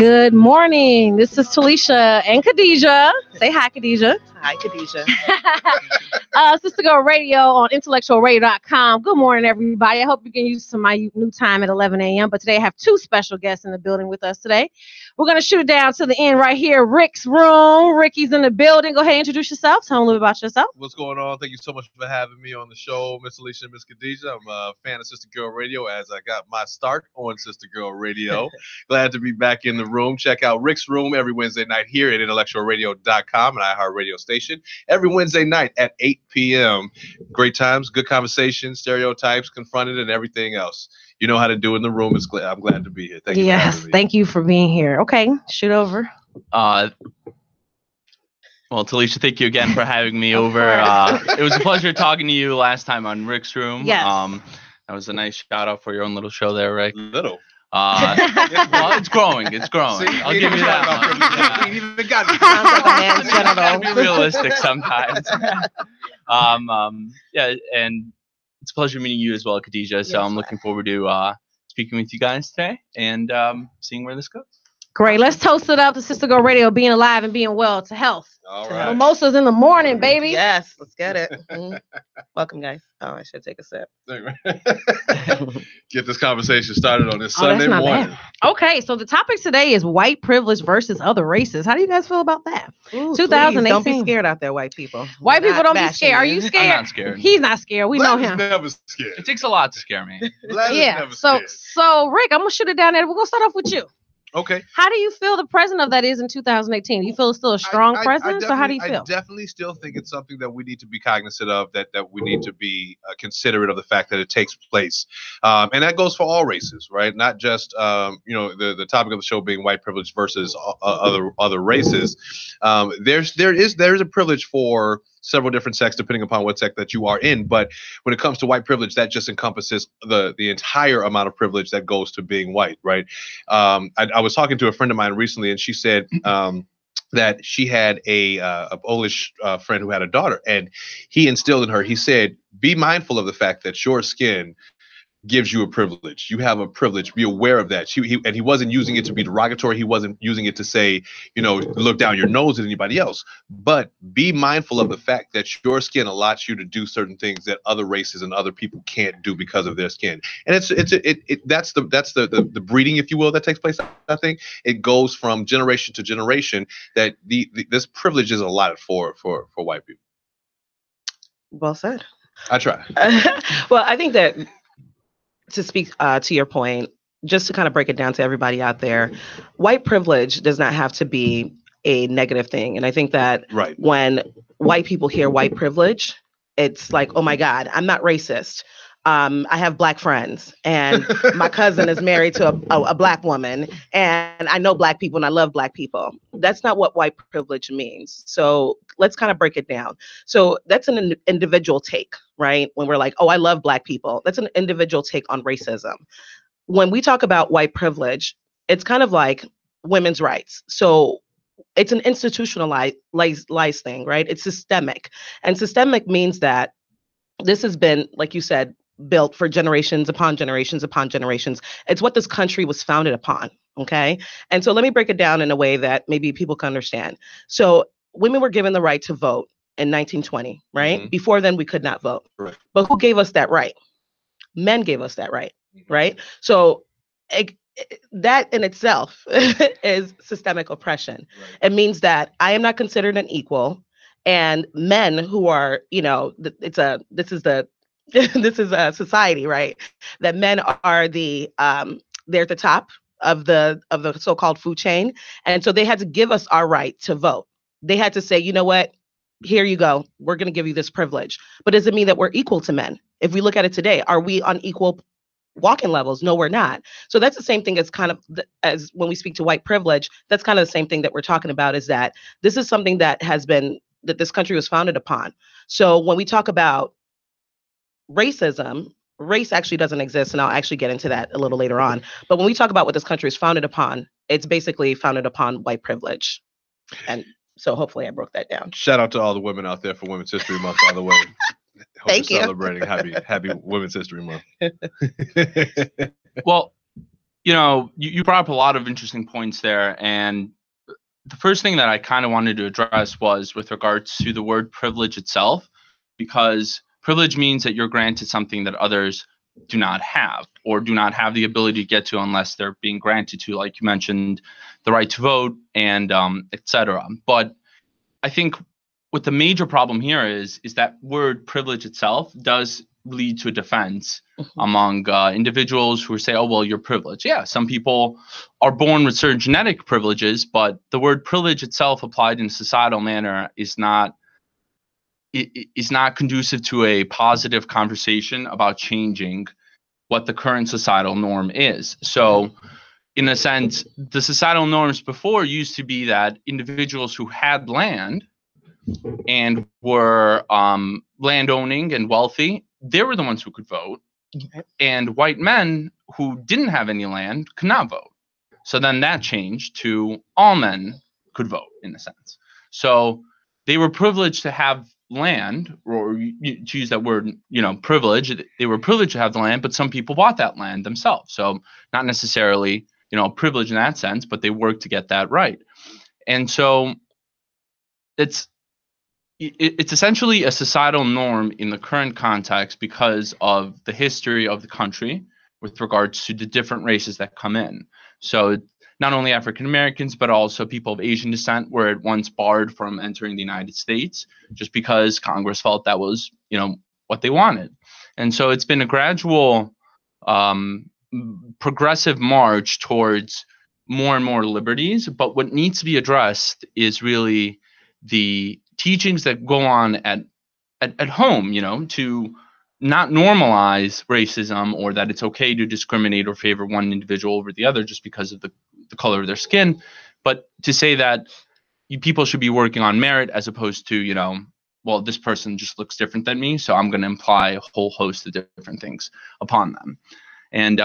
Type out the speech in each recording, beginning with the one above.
Good morning. This is Talisha and Kadijat. Say hi, Kadijat. Hi, Kadijat. Sista Radio on IntellectualRadio.com. Good morning, everybody. I hope you can use some of my new time at 11 a.m. But today I have two special guests in the building with us today. We're going to shoot it down to the end right here. Rick's room. Ricky's in the building. Go ahead and introduce yourself. Tell them a little bit about yourself. What's going on? Thank you so much for having me on the show, Miss Alicia and Miss Kadijat. I'm a fan of Sister Girl Radio as I got my start on Sister Girl Radio. Glad to be back in the room. Check out Rick's room every Wednesday night here at IntellectualRadio.com and iHeartRadio station. Every Wednesday night at 8 p.m. Great times, good conversations, stereotypes confronted, and everything else. You know how to do in the room. I'm glad to be here. Thank you. Yes, thank you for being here. Okay, shoot over. Well, Talisha, thank you again for having me over. It was a pleasure talking to you last time on Rick's room. Yes. That was a nice shout out for your own little show there, Rick. Little. Well, it's growing. It's growing. See, I'll give you that. We even got Gotta be realistic sometimes. Yeah, and it's a pleasure meeting you as well, Kadijat. So I'm looking forward to speaking with you guys today and seeing where this goes. Great. Let's toast it up to Sister Girl Radio being alive and being well, to health. All right. Mimosas in the morning, baby. Yes, let's get it. Welcome, guys. Oh, I should take a sip. Get this conversation started on this Sunday morning. Bad. Okay, so the topic today is white privilege versus other races. How do you guys feel about that? Ooh, 2018. Don't be scared out there, white people. White people don't be scared. Are you scared? I'm not scared. He's not scared. We know him. Never scared. It takes a lot to scare me. Yeah. So Rick, I'm gonna shoot it down there. We're gonna start off with you. Okay. How do you feel the president of that is in 2018? Do you feel it's still a strong presence, or how do you feel? I definitely still think it's something that we need to be cognizant of, that we need to be considerate of the fact that it takes place. And that goes for all races, right? Not just, the topic of the show being white privilege versus other races. There is a privilege for several different sects, depending upon what sect that you are in. But when it comes to white privilege, that just encompasses the entire amount of privilege that goes to being white, right? I was talking to a friend of mine recently, and she said that she had a Polish friend who had a daughter, and he instilled in her, he said, be mindful of the fact that your skin gives you a privilege. You have a privilege. Be aware of that. He wasn't using it to be derogatory. He wasn't using it to say, look down your nose at anybody else. But be mindful of the fact that your skin allows you to do certain things that other races and other people can't do because of their skin. And that's the breeding, if you will, that takes place. I think it goes from generation to generation that this privilege is allotted for white people. Well said. I try. Well, I think that, to speak to your point, just to kind of break it down to everybody out there, white privilege does not have to be a negative thing. And I think that when white people hear white privilege, it's like, oh my God, I'm not racist. I have black friends, and my cousin is married to a black woman, and I know black people and I love black people. That's not what white privilege means. So let's kind of break it down. So that's an individual take, right? When we're like, oh, I love black people. That's an individual take on racism. When we talk about white privilege, it's kind of like women's rights. So it's an institutionalized thing, right? It's systemic. And systemic means that this has been, like you said, built for generations upon generations upon generations. It's what this country was founded upon, okay? And so let me break it down in a way that maybe people can understand. So women were given the right to vote in 1920, right? Mm-hmm. Before then, we could not vote. Right. But who gave us that right? Men gave us that right, right? So that in itself is systemic oppression. Right. It means that I am not considered an equal, and men who are, this is a society, right? That men are they're at the top of the so-called food chain. And so they had to give us our right to vote. They had to say, you know what, here you go. We're going to give you this privilege. But does it mean that we're equal to men? If we look at it today, are we on equal walking levels? No, we're not. So that's the same thing as kind of as when we speak to white privilege, that's kind of the same thing that we're talking about, is that this is something that this country was founded upon. So when we talk about racism, race actually doesn't exist, and I'll actually get into that a little later on. But when we talk about what this country is founded upon, it's basically founded upon white privilege. And so hopefully I broke that down. Shout out to all the women out there for Women's History Month, by the way. Thank you. Celebrating happy Women's History Month. Well, you brought up a lot of interesting points there, and the first thing that I kind of wanted to address was with regards to the word privilege itself, because privilege means that you're granted something that others do not have or do not have the ability to get to unless they're being granted to, like you mentioned, the right to vote and etc. But I think what the major problem here is that word privilege itself does lead to a defense among individuals who say, oh, well, you're privileged. Yeah, some people are born with certain genetic privileges, but the word privilege itself applied in a societal manner is not conducive to a positive conversation about changing what the current societal norm is. So in a sense, the societal norms before used to be that individuals who had land and were landowning and wealthy, they were the ones who could vote. And white men who didn't have any land could not vote. So then that changed to all men could vote, in a sense. So they were privileged to have land, or to use that word, privilege. They were privileged to have the land, but some people bought that land themselves. So not necessarily, privilege in that sense, but they worked to get that right. And so it's essentially a societal norm in the current context because of the history of the country with regards to the different races that come in. So not only African Americans, but also people of Asian descent were at once barred from entering the United States just because Congress felt that was, what they wanted. And so it's been a gradual progressive march towards more and more liberties. But what needs to be addressed is really the teachings that go on at home, to not normalize racism or that it's okay to discriminate or favor one individual over the other just because of the color of their skin, but to say that people should be working on merit as opposed to, well, this person just looks different than me, so I'm going to imply a whole host of different things upon them. And,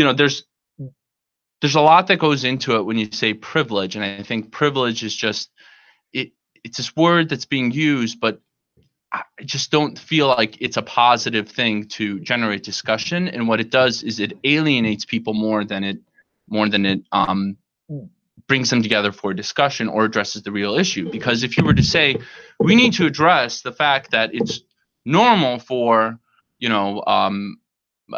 there's a lot that goes into it when you say privilege. And I think privilege is just, it's this word that's being used, but I just don't feel like it's a positive thing to generate discussion. And what it does is it alienates people more than it brings them together for discussion or addresses the real issue. Because if you were to say, we need to address the fact that it's normal for,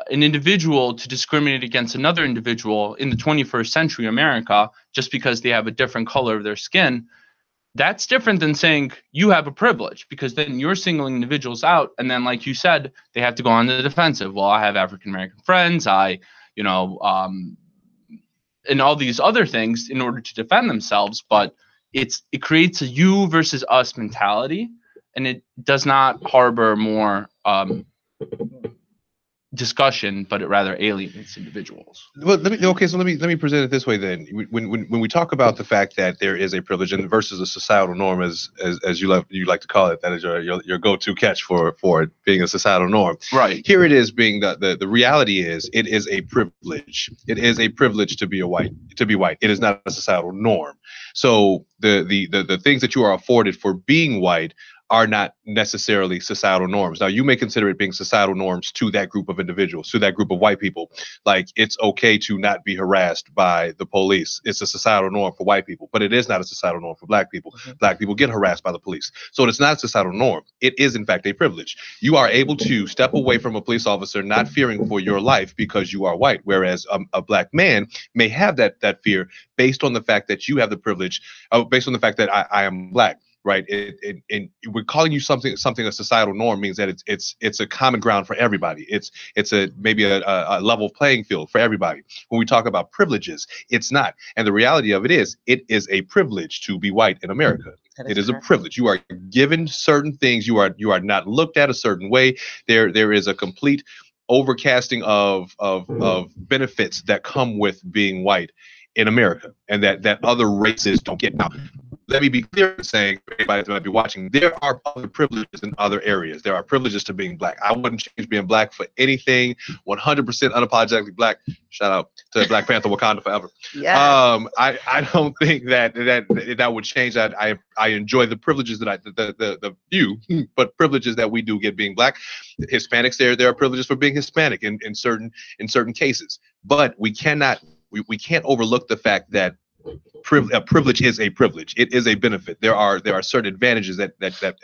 an individual to discriminate against another individual in the 21st century America just because they have a different color of their skin, that's different than saying you have a privilege, because then you're singling individuals out. And then, like you said, they have to go on the defensive. Well, I have African-American friends, and all these other things in order to defend themselves. But it creates a you versus us mentality, and it does not harbor more discussion, but it rather alienates individuals. Well, let me present it this way then. When we talk about the fact that there is a privilege and versus a societal norm, as you like to call it, that is your go-to catch for it being a societal norm. Right. Here it is being the reality is it is a privilege. It is a privilege to be white. It is not a societal norm. So the things that you are afforded for being white are not necessarily societal norms. Now, you may consider it being societal norms to that group of individuals, to that group of white people. Like, it's okay to not be harassed by the police. It's a societal norm for white people, but it is not a societal norm for black people. Mm-hmm. Black people get harassed by the police. So it's not a societal norm. It is, in fact, a privilege. You are able to step away from a police officer not fearing for your life because you are white, whereas a black man may have that fear based on the fact that you have the privilege, based on the fact that I am black. Right, and we're calling you something a societal norm means that it's a common ground for everybody. It's maybe a level playing field for everybody. When we talk about privileges, it's not. And the reality of it is a privilege to be white in America. It is a privilege. You are given certain things. You are not looked at a certain way. There is a complete overcasting of benefits that come with being white in America, and that other races don't get. Now, let me be clear in saying, for anybody that might be watching, there are other privileges in other areas. There are privileges to being Black. I wouldn't change being Black for anything. 100% unapologetically Black. Shout out to Black Panther, Wakanda forever. Yeah. I don't think that would change that. I enjoy the privileges that the few, but privileges that we do get being Black. Hispanics, there are privileges for being Hispanic in certain cases, but we can't overlook the fact that privilege is a privilege. It is a benefit. There are certain advantages that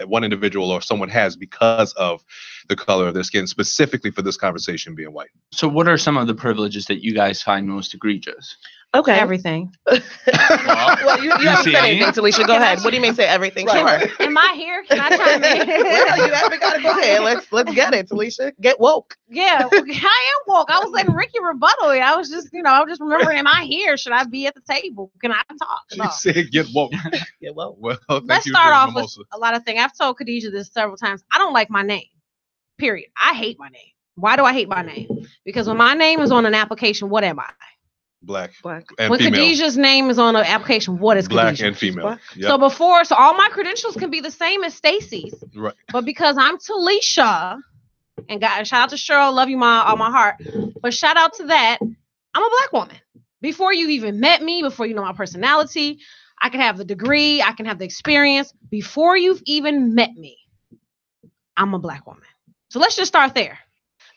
one individual or someone has because of the color of their skin, specifically for this conversation being white. So what are some of the privileges that you guys find most egregious? Okay. Everything. Well, you haven't said anything, Talisha. Go ahead. What do you mean say everything? Right. Sure. Am I here? Can I chime in? Well, you haven't got to go ahead. Let's get it, Talisha. Get woke. Yeah, I am woke. I was letting Ricky rebuttal it. I was just remembering, am I here? Should I be at the table? Can I talk? She said get woke. Get woke. Well, let's start off with a lot of things. I've told Kadijat this several times. I don't like my name. Period. I hate my name. Why do I hate my name? Because when my name is on an application, what am I? Black. And when female. Kadijat's name is on an application, what is Black Kadijat? And female. Yep. So all my credentials can be the same as Stacy's. Right. But because I'm Talisha, and shout out to Cheryl, love you, all my heart. But shout out to that, I'm a Black woman. Before you even met me, before you know my personality, I can have the degree, I can have the experience. Before you've even met me, I'm a Black woman. So let's just start there.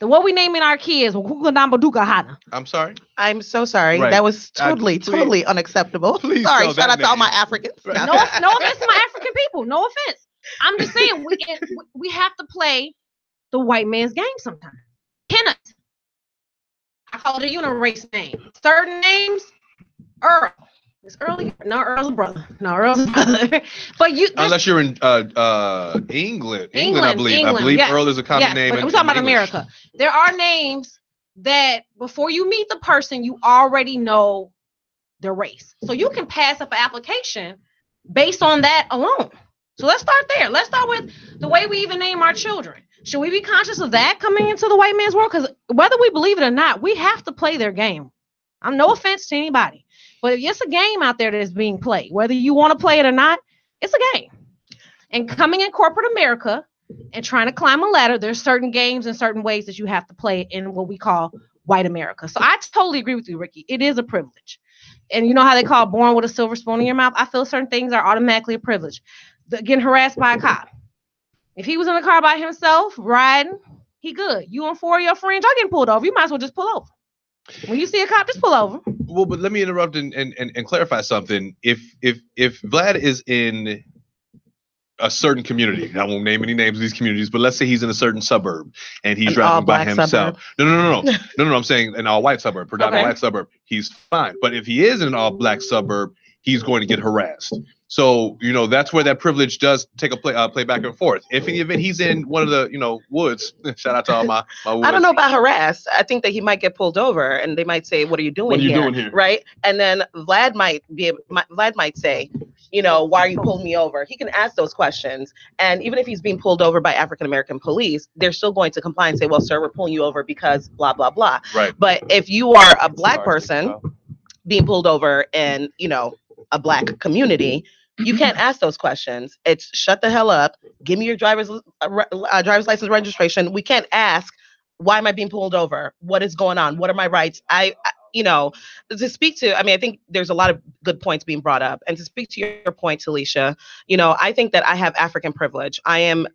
What we naming our kids? I'm sorry. I'm so sorry. Right. That was totally unacceptable. Please sorry. Shout out to all my Africans. No offense to my African people. No offense. I'm just saying we have to play the white man's game sometimes. Cannot. I call it a unirace name. Certain names, Earl. It's early. No, Earl's brother. No, Earl's brother. But unless you're in England, I believe yes. Earl is a common name. But we're talking about America. There are names that before you meet the person, you already know their race. So you can pass up an application based on that alone. So let's start there. Let's start with the way we even name our children. Should we be conscious of that coming into the white man's world? Because whether we believe it or not, we have to play their game. I'm no offense to anybody. But it's a game out there that is being played. Whether you want to play it or not, it's a game. And coming in corporate America and trying to climb a ladder, there's certain games and certain ways that you have to play in what we call white America. So I totally agree with you, Ricky. It is a privilege. And you know how they call born with a silver spoon in your mouth? I feel certain things are automatically a privilege. Getting harassed by a cop. If he was in the car by himself, riding, he good. You and four of your friends are getting pulled over. You might as well just pull over. When you see a cop, just pull over. Well, but let me interrupt and clarify something. If Vlad is in a certain community, I won't name any names of these communities, but let's say he's in a certain suburb and he's driving by himself. Suburb. No. I'm saying an all-white suburb, predominantly white suburb. He's fine. But if he is in an all-black suburb, he's going to get harassed. So, that's where that privilege does take a play back and forth. If in the event he's in one of the, woods, shout out to all my woods. I don't know about harassed. I think that he might get pulled over and they might say, what are you doing here? Right. And then Vlad might say, why are you pulling me over? He can ask those questions. And even if he's being pulled over by African-American police, they're still going to comply and say, well, sir, we're pulling you over because blah, blah, blah. Right. But if you are a Black person being pulled over in, a Black community, you can't ask those questions. It's shut the hell up. Give me your driver's license registration. We can't ask, why am I being pulled over? What is going on? What are my rights? To speak to, I think there's a lot of good points being brought up. And to speak to your point, Talisha, I think that I have African privilege. I am,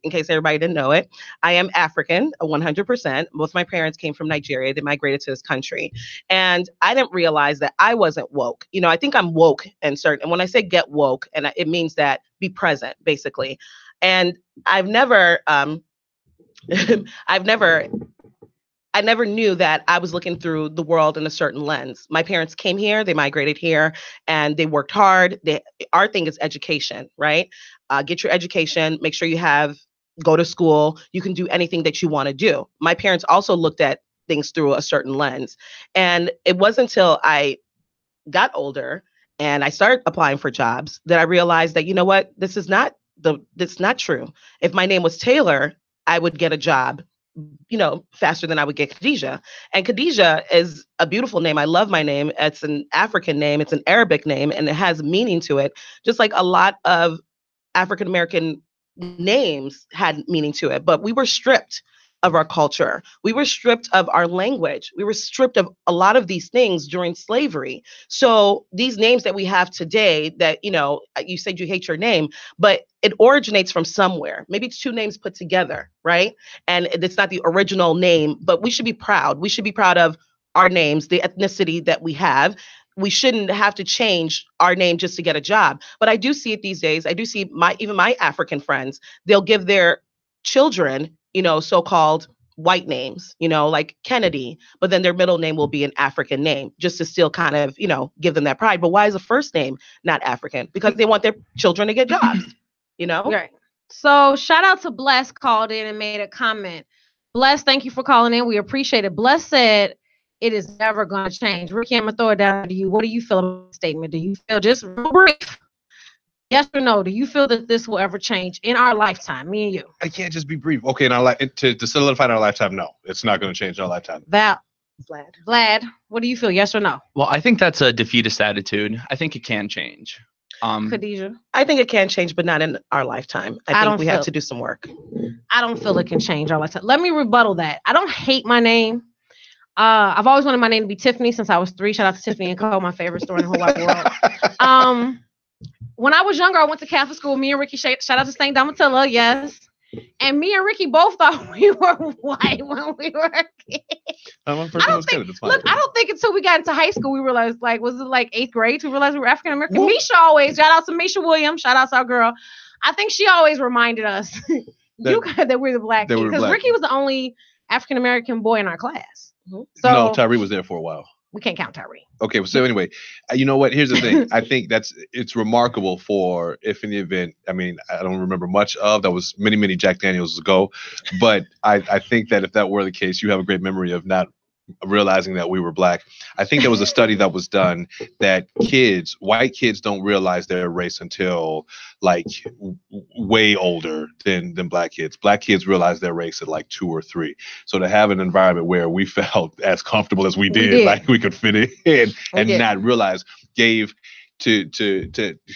in case everybody didn't know it, I am African, 100%. Both my parents came from Nigeria. They migrated to this country. And I didn't realize that I wasn't woke. I think I'm woke and when I say get woke, and it means that be present, basically. And I never knew that I was looking through the world in a certain lens. My parents came here, they migrated here, and they worked hard. Our thing is education, right? Get your education, make sure go to school. You can do anything that you want to do. My parents also looked at things through a certain lens. And it wasn't until I got older and I started applying for jobs that I realized that, this is not true. If my name was Taylor, I would get a job faster than I would get Kadijat. And Kadijat is a beautiful name. I love my name. It's an African name. It's an Arabic name, and it has meaning to it. Just like a lot of African-American names had meaning to it, but we were stripped of our culture. We were stripped of our language. We were stripped of a lot of these things during slavery. So these names that we have today that, you said you hate your name, but it originates from somewhere. Maybe it's two names put together, right? And it's not the original name, but we should be proud. We should be proud of our names, the ethnicity that we have. We shouldn't have to change our name just to get a job. But I do see it these days. I do see even my African friends, they'll give their children, so-called white names, like Kennedy, but then their middle name will be an African name just to still kind of, give them that pride. But why is the first name not African? Because they want their children to get jobs, Right. So shout out to Bless, called in and made a comment. Bless, thank you for calling in. We appreciate it. Bless said, it is never going to change. Ricky, I'm going to throw it down to you. What do you feel about the statement? Do you feel, just real brief, yes or no, do you feel that this will ever change in our lifetime, me and you? I can't just be brief. Okay, to solidify in our lifetime, no. It's not going to change in our lifetime. Vlad, what do you feel, yes or no? Well, I think that's a defeatist attitude. I think it can change. Kadijat? I think it can change, but not in our lifetime. I think we have to do some work. I don't feel it can change our lifetime. Let me rebuttal that. I don't hate my name. I've always wanted my name to be Tiffany since I was 3. Shout out to Tiffany and Co., my favorite store in the whole wide world. When I was younger, I went to Catholic school. Me and Ricky, shout out to St. Domitilla, yes. And me and Ricky both thought we were white when we were kids. I don't think until we got into high school we realized, was it like 8th grade to realize we were African American? Misha always, shout out to Misha Williams, shout out to our girl. I think she always reminded us that we're the black kids. Because Ricky was the only African American boy in our class. Mm-hmm. So no, Tyree was there for a while. We can't count Tyree. Okay, so anyway, you know what? Here's the thing. I think it's remarkable for, if in the event, I mean, I don't remember much of, that was many, many Jack Daniels ago, but I think that if that were the case, you have a great memory of not realizing that we were black. I think there was a study that was done that white kids don't realize their race until way older than black kids. Black kids realize their race at 2 or 3. So to have an environment where we felt as comfortable as we did. Like we could fit in and not realize, gave to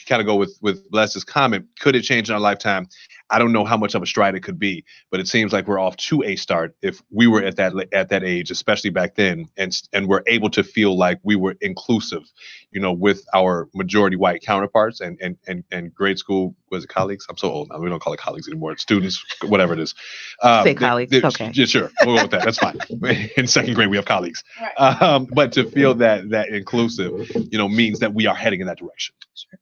kind of go with Bless's comment, could it change in our lifetime? I don't know how much of a stride it could be, but it seems like we're off to a start if we were at that age, especially back then, and we're able to feel like we were inclusive, with our majority white counterparts and grade school, was it colleagues? I'm so old now. We don't call it colleagues anymore. It's students, whatever it is. Say colleagues. Okay. Yeah, sure. We'll go with that. That's fine. In 2nd grade, we have colleagues. Right. But to feel that inclusive, means that we are heading in that direction. Sure.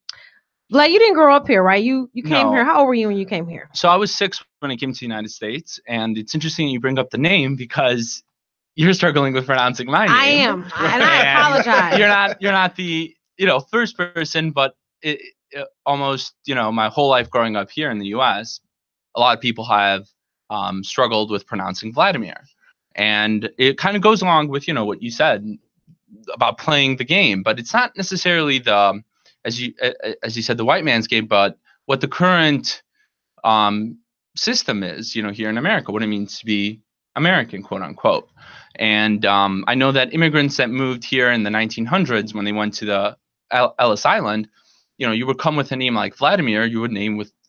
Like, you didn't grow up here, right? You came here. How old were you when you came here? So I was 6 when I came to the United States, and it's interesting you bring up the name because you're struggling with pronouncing my name. I am, and I apologize. You're not the first person, but it almost my whole life growing up here in the U.S., a lot of people have struggled with pronouncing Vladimir, and it kind of goes along with what you said about playing the game, but it's not necessarily the as you said, the white man's game, but what the current system is, here in America, what it means to be American, quote unquote. And I know that immigrants that moved here in the 1900s, when they went to the Ellis Island, you would come with a name like Vladimir, you would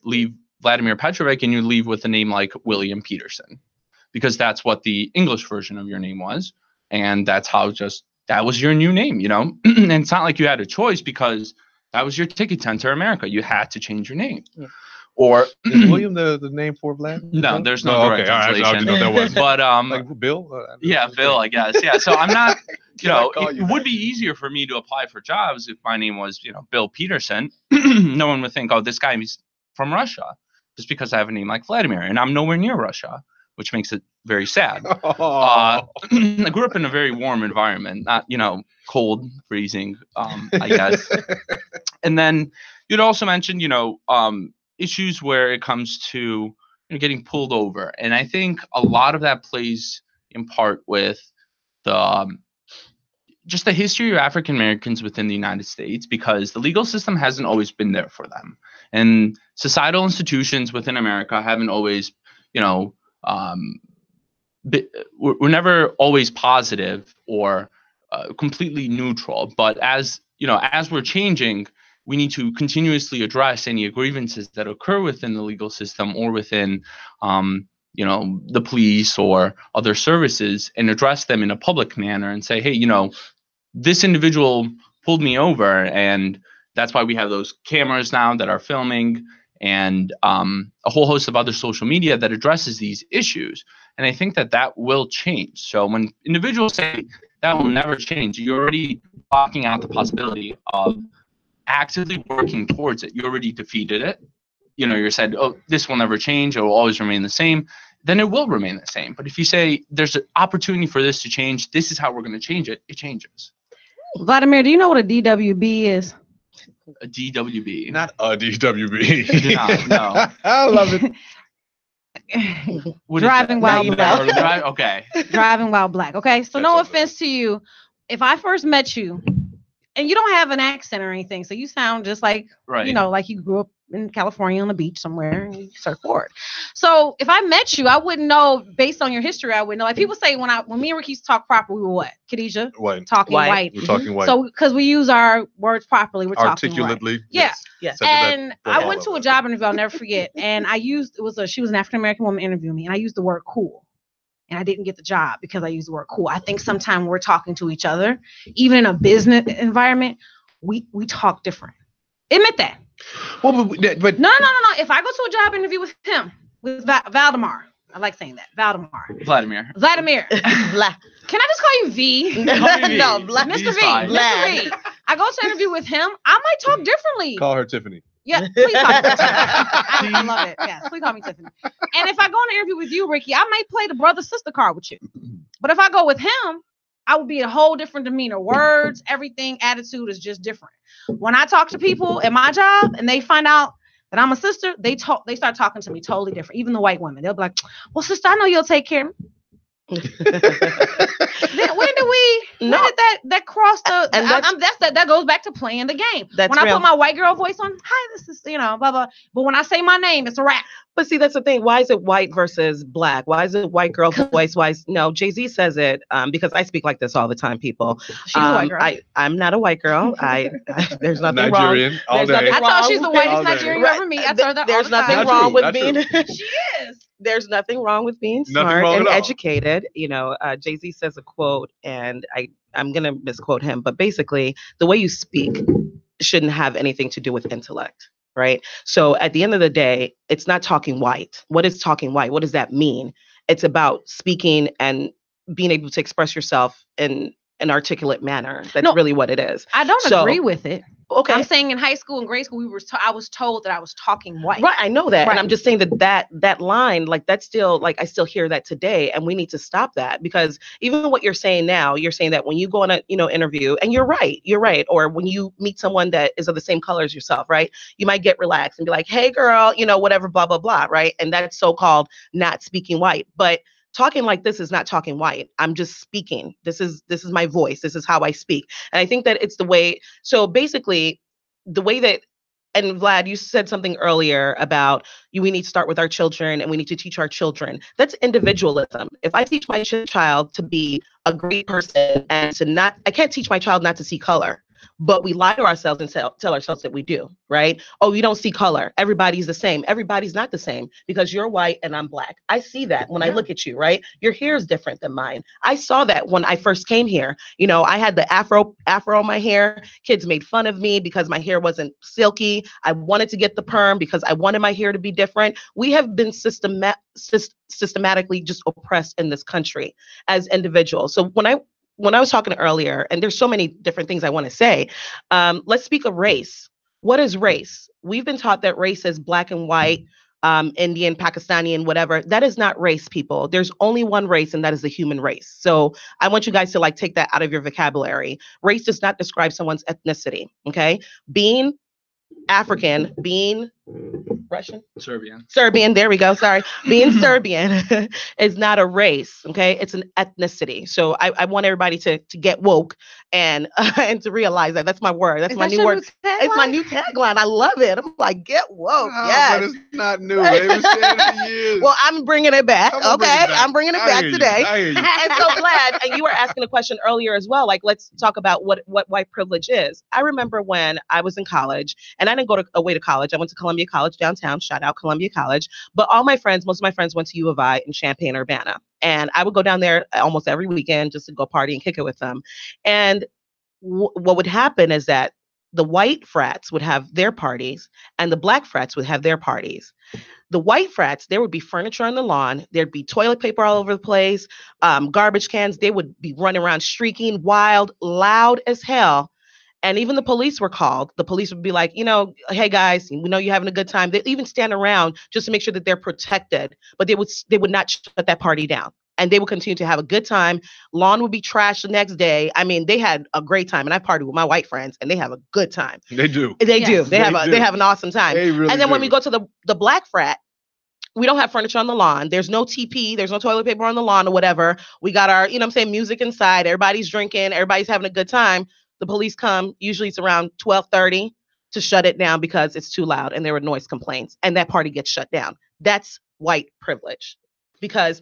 leave Vladimir Petrović, and you leave with a name like William Peterson, because that's what the English version of your name was, and that's how that was your new name, And it's not like you had a choice because that was your ticket to enter America. You had to change your name. Yeah. Or is William the name for Vlad? No, there's no direct translation. Right, there was. But like Bill? Bill, I guess. Yeah. So I'm not, it would be easier for me to apply for jobs if my name was, Bill Peterson. No one would think, oh, this guy is from Russia, just because I have a name like Vladimir, and I'm nowhere near Russia, which makes it very sad. I grew up in a very warm environment, not, cold, freezing, I guess. And then you'd also mentioned, issues where it comes to getting pulled over. And I think a lot of that plays in part with just the history of African Americans within the United States, because the legal system hasn't always been there for them. And societal institutions within America haven't always, we're never always positive or completely neutral. But as we're changing, we need to continuously address any grievances that occur within the legal system or within, the police or other services, and address them in a public manner and say, hey, this individual pulled me over, and that's why we have those cameras now that are filming, and a whole host of other social media that addresses these issues. And I think that will change. So when individuals say that will never change, you're already blocking out the possibility of actively working towards it. You already defeated it. You said, oh, this will never change, it will always remain the same. Then it will remain the same. But if you say there's an opportunity for this to change, this is how we're going to change it, it changes. Vladimir, do you know what a DWB is? A DWB. Not a DWB. No. I love it. Driving while black. Okay. Driving while black. Okay. So That's no okay. offense to you. If I first met you, and you don't have an accent or anything, so you sound just like, like you grew up in California on the beach somewhere, and you surf forward. So if I met you, I wouldn't know, based on your history, I wouldn't know. Like people say when me and Ricky used to talk proper, we were what? Kadijat? White. Talking white. We're talking white. So because we use our words properly, we're talking articulately. white. Yeah. Yes. And I went to a job interview, I'll never forget. And she was an African-American woman interviewing me, and I used the word cool. And I didn't get the job because I used the word cool. I think sometimes we're talking to each other, even in a business environment, we talk different. Admit that. Well, but No. If I go to a job interview with him, with Valdemar, I like saying that. Vladimir. Can I just call you V? No, Mr. V. Mr. V. I go to interview with him, I might talk differently. call her Tiffany. Yeah, please call me Tiffany. I love it. Yes, please call me Tiffany. And if I go on an interview with you, Ricky, I might play the brother-sister card with you. But if I go with him, I would be a whole different demeanor. Words, everything, attitude is just different. When I talk to people at my job and they find out that I'm a sister, they start talking to me totally different. Even the white women, they'll be like, well, sister, I know you'll take care of me. When did that cross the, and that goes back to playing the game. When I put my white girl voice on, hi, this is, blah, blah. But when I say my name, it's a wrap. But see, that's the thing. Why is it white versus black? Why is it white girl voice? No, Jay-Z says it because I speak like this all the time, people. She's a white girl. I'm not a white girl. There's nothing Nigerian, wrong. all day. I thought she's the whitest Nigerian you ever meet. I told her that There's all the time. nothing wrong with Not being. She is. There's nothing wrong with being smart and educated. Jay-Z says a quote, and I'm going to misquote him, but basically the way you speak shouldn't have anything to do with intellect, right? So at the end of the day, it's not talking white. What is talking white? What does that mean? It's about speaking and being able to express yourself in an articulate manner. That's really what it is. I don't agree with it. Okay. I'm saying in high school and grade school, I was told that I was talking white. Right, I know that. Right. And I'm just saying that line, like that's still, like I still hear that today, and we need to stop that, because even what you're saying now, you're saying that when you go on a interview, and you're right, or when you meet someone that is of the same color as yourself, right? You might get relaxed and be like, hey girl, whatever, blah, blah, blah, right? And that's so-called not speaking white. But talking like this is not talking white. I'm just speaking. This is my voice. This is how I speak. And I think that it's the way. So basically, the way that, and Vlad, you said something earlier about we need to start with our children and we need to teach our children. That's individualism. If I teach my child to be a great person and I can't teach my child not to see color. But we lie to ourselves and tell ourselves that we do, right? Oh, you don't see color. Everybody's the same. Everybody's not the same, because you're white and I'm black. I see that when I look at you, right? Your hair is different than mine. I saw that when I first came here. I had the afro on my hair. Kids made fun of me because my hair wasn't silky. I wanted to get the perm because I wanted my hair to be different. We have been systematically just oppressed in this country as individuals. So when I was talking earlier, and there's so many different things I want to say, let's speak of race. What is race? We've been taught that race is black and white, Indian, Pakistani, and whatever. That is not race, people. There's only one race, and that is the human race. So I want you guys to take that out of your vocabulary. Race does not describe someone's ethnicity, okay? Being African, being Russian, Serbian. There we go. Sorry, being Serbian is not a race. Okay, it's an ethnicity. So I want everybody to get woke and to realize that that's my word. That's my new word. It's my new tagline. I love it. I'm like, get woke. But it's not new. They've been saying it for years. Well, I'm bringing it back. I'm bringing it back today. I hear you. And so glad. And you were asking a question earlier as well. Like, let's talk about what white privilege is. I remember when I was in college, and I didn't go away to college. I went to Columbia College downtown. Shout out Columbia College. But most of my friends went to U of I in Champaign-Urbana. And I would go down there almost every weekend just to go party and kick it with them. And what would happen is that the white frats would have their parties and the black frats would have their parties. The white frats, there would be furniture on the lawn. There'd be toilet paper all over the place, garbage cans. They would be running around shrieking, wild, loud as hell. And even the police were called. The police would be like, hey guys, we know you're having a good time. They even stand around just to make sure that they're protected. But they would not shut that party down. And they would continue to have a good time. Lawn would be trashed the next day. I mean, they had a great time. And I partied with my white friends, and they have a good time. They do. They do. They have an awesome time. Really and then do. when we go to the black frat, we don't have furniture on the lawn. There's no TP. There's no toilet paper on the lawn or whatever. We got our, music inside. Everybody's drinking. Everybody's having a good time. The police come. Usually it's around 12:30 to shut it down because it's too loud and there were noise complaints. And that party gets shut down. That's white privilege. Because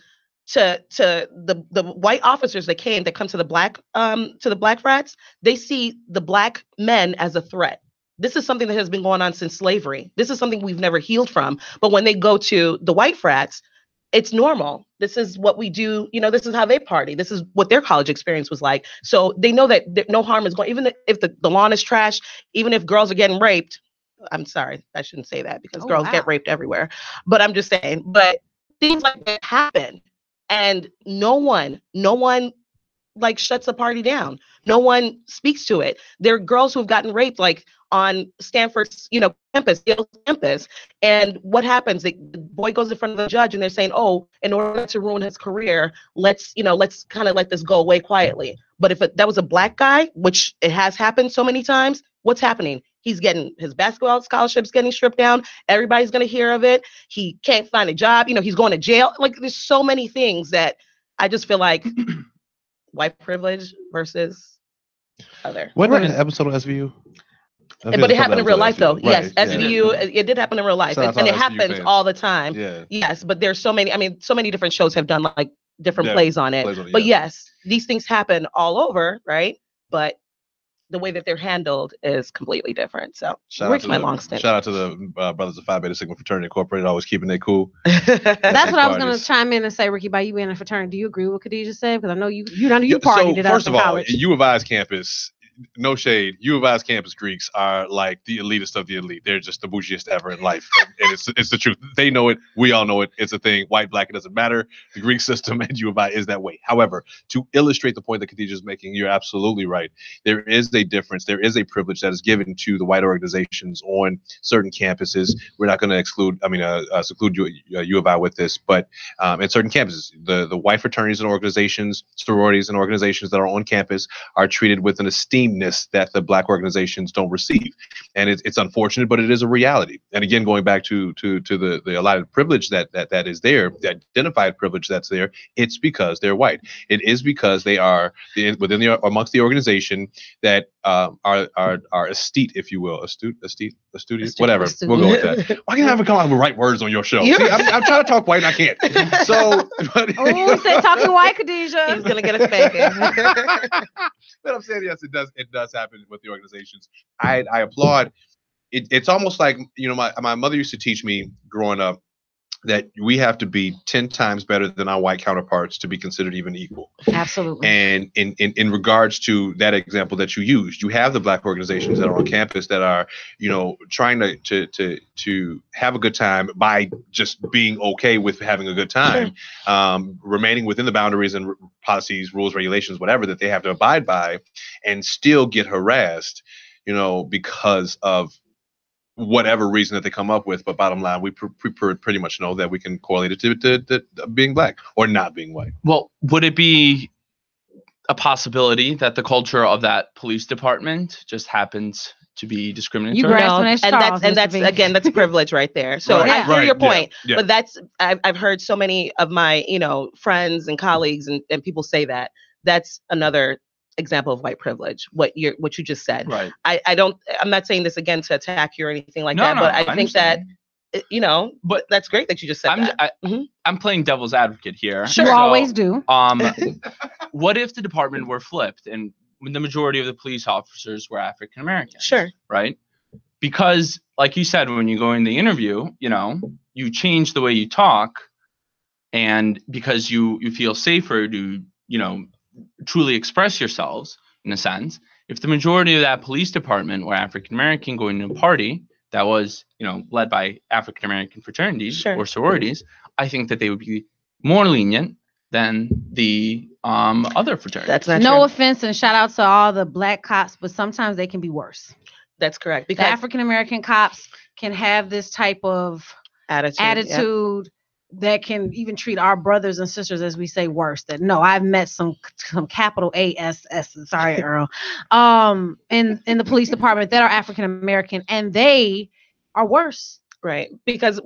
to the white officers that come to the black frats, they see the black men as a threat. This is something that has been going on since slavery. This is something we've never healed from. But when they go to the white frats, it's normal. This is what we do. This is how they party. This is what their college experience was like. So they know that no harm is going, even if the lawn is trash, even if girls are getting raped. I'm sorry, I shouldn't say that because girls get raped everywhere. But I'm just saying, but things like that happen. And no one like shuts the party down. No one speaks to it. There are girls who have gotten raped, like on Stanford's, campus, Yale's campus. And what happens? The boy goes in front of the judge and they're saying, oh, in order to ruin his career, let's kind of let this go away quietly. But if that was a black guy, which it has happened so many times, what's happening? He's getting his basketball scholarships getting stripped down. Everybody's going to hear of it. He can't find a job. He's going to jail. Like, there's so many things that I just feel like white privilege versus other. Wasn't there an episode of SVU? But it happened in real life, though. Right. Yes, SVU, it did happen in real life. And it happens all the time. Yeah. Yes, but there's so many different shows have done like different plays on it. But yes, these things happen all over, right? But the way that they're handled is completely different. So where's my long stint? Shout out to the brothers of Phi Beta Sigma Fraternity Incorporated, always keeping it cool. That's what I was going to chime in and say, Ricky, by you being a fraternity, do you agree with what Kadijat said? Because I know you partied it up in college. First of all, U of I's campus, no shade, U of I's campus Greeks are like the elitist of the elite. They're just the bougiest ever in life. And it's the truth. They know it. We all know it. It's a thing. White, black, it doesn't matter. The Greek system and U of I is that way. However, to illustrate the point that Kadijat is making, you're absolutely right. There is a difference. There is a privilege that is given to the white organizations on certain campuses. We're not going to seclude U of I with this, but at certain campuses, the white fraternities and organizations, sororities and organizations that are on campus are treated with an esteemedness that the black organizations don't receive. And it's unfortunate, but it is a reality. And again, going back to the allotted privilege that is there, the identified privilege that's there, it's because they're white. It is because they are amongst the organization that are astute, if you will, astute, whatever. We'll go with that. Why can't I ever come out with right words on your show? See, I'm trying to talk white and I can't. So, we said talking white, Kadijat. He's gonna get a spanking. But I'm saying, yes, it does happen with the organizations. I applaud. It's almost like, my mother used to teach me growing up that we have to be 10 times better than our white counterparts to be considered even equal. Absolutely. And in regards to that example that you used, you have the black organizations that are on campus that are, trying to have a good time by just being okay with having a good time, remaining within the boundaries and policies, rules, regulations, whatever that they have to abide by, and still get harassed, because of whatever reason that they come up with. But bottom line, we pretty much know that we can correlate it to being black or not being white. Well, would it be a possibility that the culture of that police department just happens to be discriminatory. You grasping at straws, and that's again, that's privilege right there. So I hear your point, but that's I've heard so many of my friends and colleagues and people say that. That's another example of white privilege. What you just said. Right. I'm not saying this again to attack you or anything like that, but I think that but that's great that you just said that. I'm playing devil's advocate here. Sure. You always do. What if the department were flipped and the majority of the police officers were African American? Sure. Right? Because like you said, when you go in the interview, you change the way you talk, and because you feel safer to, truly express yourselves in a sense. If the majority of that police department were African American going to a party that was, led by African American fraternities or sororities, I think that they would be more lenient than the other fraternities. That's not no true. offense, and shout out to all the black cops, but sometimes they can be worse. That's correct. Because the African American cops can have this type of attitude that can even treat our brothers and sisters, as we say, worse. That I've met some capital ASS, sorry, Earl, in the police department that are African American, and they are worse. Right. Because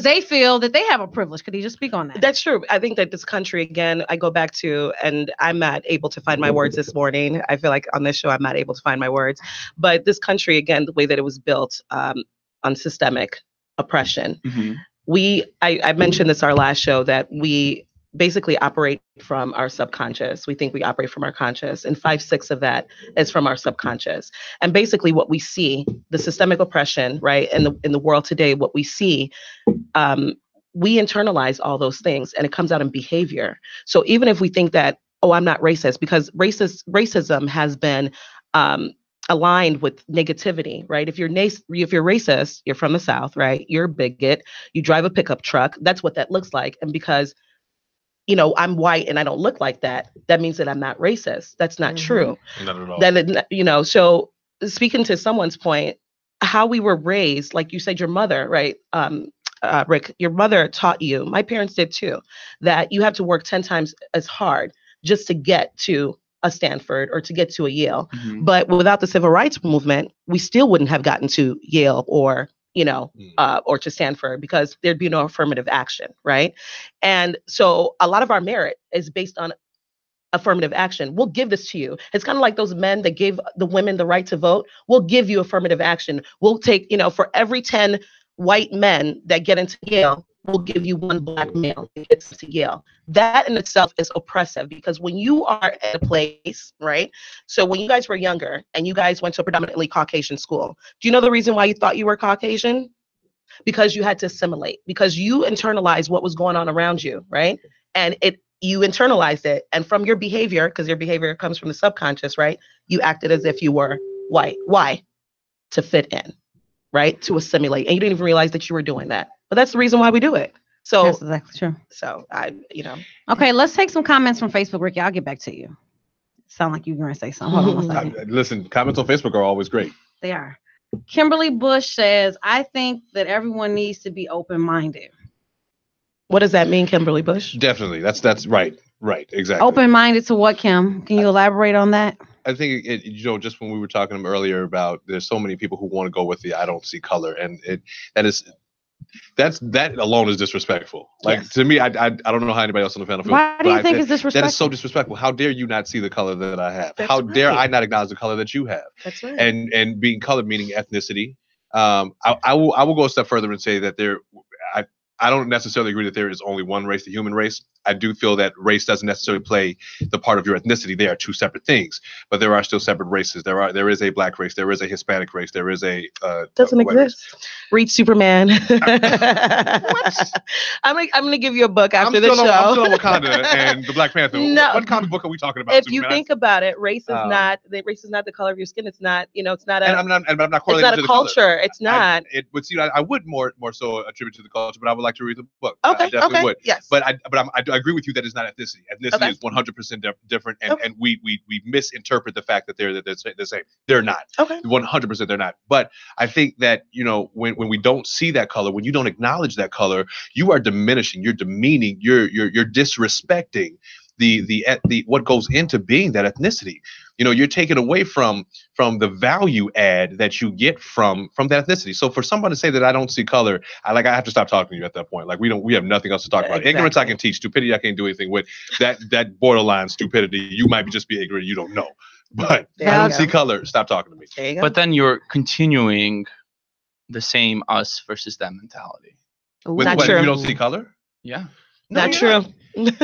they feel that they have a privilege. Could you just speak on that? That's true. I think that this country, again, I go back to, and I'm not able to find my words this morning. I feel like on this show, I'm not able to find my words. But this country, again, the way that it was built on systemic oppression. I mentioned this our last show, that we basically operate from our subconscious. We think we operate from our conscious, and 5/6 of that is from our subconscious. And basically what we see, the systemic oppression, right, in the world today, what we see, we internalize all those things, and it comes out in behavior. So even if we think that, I'm not racist, because racism has been aligned with negativity, right? If you're racist, you're from the South, right? You're a bigot, you drive a pickup truck. That's what that looks like. And because I'm white and I don't look like that, that means that I'm not racist. That's not true. Not at all. So speaking to someone's point, how we were raised, like you said, your mother, right? Rick, your mother taught you, my parents did too, that you have to work 10 times as hard just to get to a Stanford or to get to a Yale. But without the civil rights movement, we still wouldn't have gotten to Yale or or to Stanford, because there'd be no affirmative action, right? And so a lot of our merit is based on affirmative action. We'll give this to you. It's kind of like those men that gave the women the right to vote. We'll give you affirmative action. We'll take, for every 10 white men that get into Yale, we'll give you one black male that gets to Yale. That in itself is oppressive, because when you are at a place, right? So when you guys were younger and you guys went to a predominantly Caucasian school, do you know the reason why you thought you were Caucasian? Because you had to assimilate, because you internalized what was going on around you, right? And you internalized it. And from your behavior, because your behavior comes from the subconscious, right? You acted as if you were white. Why? To fit in, right? To assimilate. And you didn't even realize that you were doing that. But that's the reason why we do it. So that's exactly true. So Okay, let's take some comments from Facebook, Ricky. I'll get back to you. Sound like you're going to say something. Hold on 1 second. Listen, comments on Facebook are always great. They are. Kimberly Bush says, I think that everyone needs to be open-minded. What does that mean, Kimberly Bush? Definitely. That's right. Right. Exactly. Open-minded to what, Kim? Can you elaborate on that? I think just when we were talking earlier about, there's so many people who want to go with the I don't see color, and that alone is disrespectful. Like, yes. To me, I don't know how anybody else on the panel feels. Why do you think it's disrespectful? That is so disrespectful. How dare you not see the color that I have? That's how right. dare I not acknowledge the color that you have? That's right. And being colored meaning ethnicity. I will go a step further and say that I don't necessarily agree that there is only one race, the human race. I do feel that race doesn't necessarily play the part of your ethnicity. They are two separate things, but there are still separate races. There is a black race. There is a Hispanic race. There is a doesn't exist. Race. Read Superman. What? I'm gonna give you a book after the show. I'm still on Wakanda and the Black Panther. No. What comic book are we talking about? If Superman? you think about it, race is not the color of your skin. It's not. It's not a. And I'm not it's not a culture. Color. It's not. I would more so attribute to the culture, but I would like to read the book. Okay. I definitely would. Yes. But I agree with you that it's not ethnicity. Ethnicity is 100% different, and we misinterpret the fact that they're the same. They're not. Okay. 100% they're not. But I think that when we don't see that color, when you don't acknowledge that color, you are diminishing, you're demeaning, you're disrespecting the what goes into being that ethnicity. you're taken away from the value add that you get from that ethnicity. So for someone to say that I don't see color, I have to stop talking to you at that point. Like we have nothing else to talk about. Ignorance I can teach, stupidity I can't do anything with. That borderline stupidity, you might just be ignorant, you don't know. But I don't see color, stop talking to me. But then you're continuing the same us versus them mentality. Not true. You don't see color? Yeah. No, not true.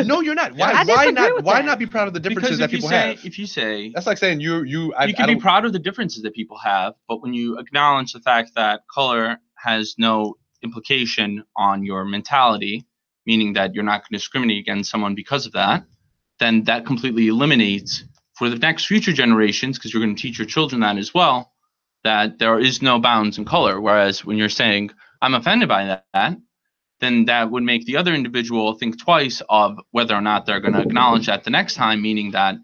No, you're not. Why not be proud of the differences that people have? If you say that's like saying you can be proud of the differences that people have, but when you acknowledge the fact that color has no implication on your mentality, meaning that you're not going to discriminate against someone because of that, then that completely eliminates for the next future generations, because you're going to teach your children that as well, that there is no bounds in color. Whereas when you're saying, I'm offended by that, then that would make the other individual think twice of whether or not they're going to acknowledge that the next time, meaning that,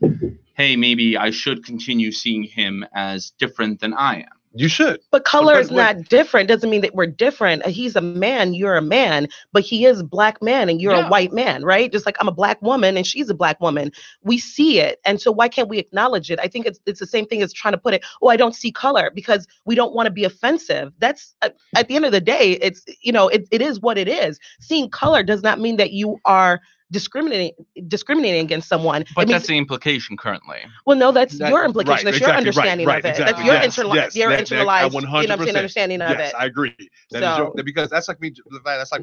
hey, maybe I should continue seeing him as different than I am. You should. But color is not different. Doesn't mean that we're different. He's a man, you're a man, but he is a black man and you're a white man, right? Just like I'm a black woman and she's a black woman. We see it. And so why can't we acknowledge it? I think it's the same thing as trying to put it, I don't see color, because we don't want to be offensive. That's at the end of the day, it's, it is what it is. Seeing color does not mean that you are discriminating against someone. But that's the implication currently. Well, no, that's your implication. That's your understanding of it. Exactly. That's your internalized, 100%. understanding of it. Yes, I agree. Because that's like me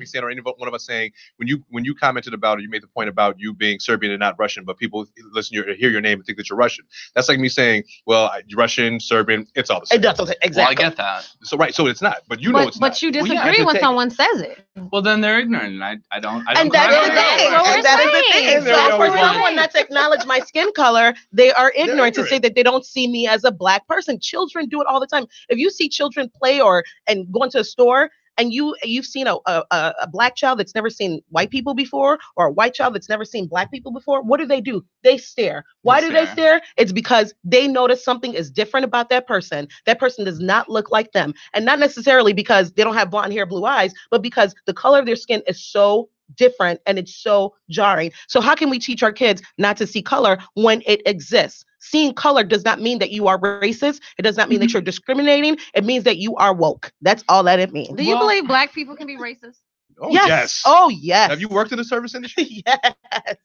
saying, or any one of us saying, when you commented about it, you made the point about you being Serbian and not Russian, but people hear your name and think that you're Russian. That's like me saying, well, Russian, Serbian, it's all the same. It doesn't exactly. Well, I get that. So it's not, but know it's not. But you disagree when someone says it. Well, then they're ignorant, and I don't. And that is the thing. That is the thing. So for someone not to acknowledge my skin color, they are ignorant to say that they don't see me as a black person. Children do it all the time. If you see children play and go into a store and you've seen a black child that's never seen white people before, or a white child that's never seen black people before, what do? They stare. Why do they stare? It's because they notice something is different about that person. That person does not look like them. And not necessarily because they don't have blonde hair, blue eyes, but because the color of their skin is so different and it's so jarring. So how can we teach our kids not to see color when it exists? Seeing color does not mean that you are racist. It does not mean that you're discriminating. It means that you are woke. That's all that it means. Do you believe black people can be racist? Oh, yes. Oh, yes. Have you worked in the service industry? Yes.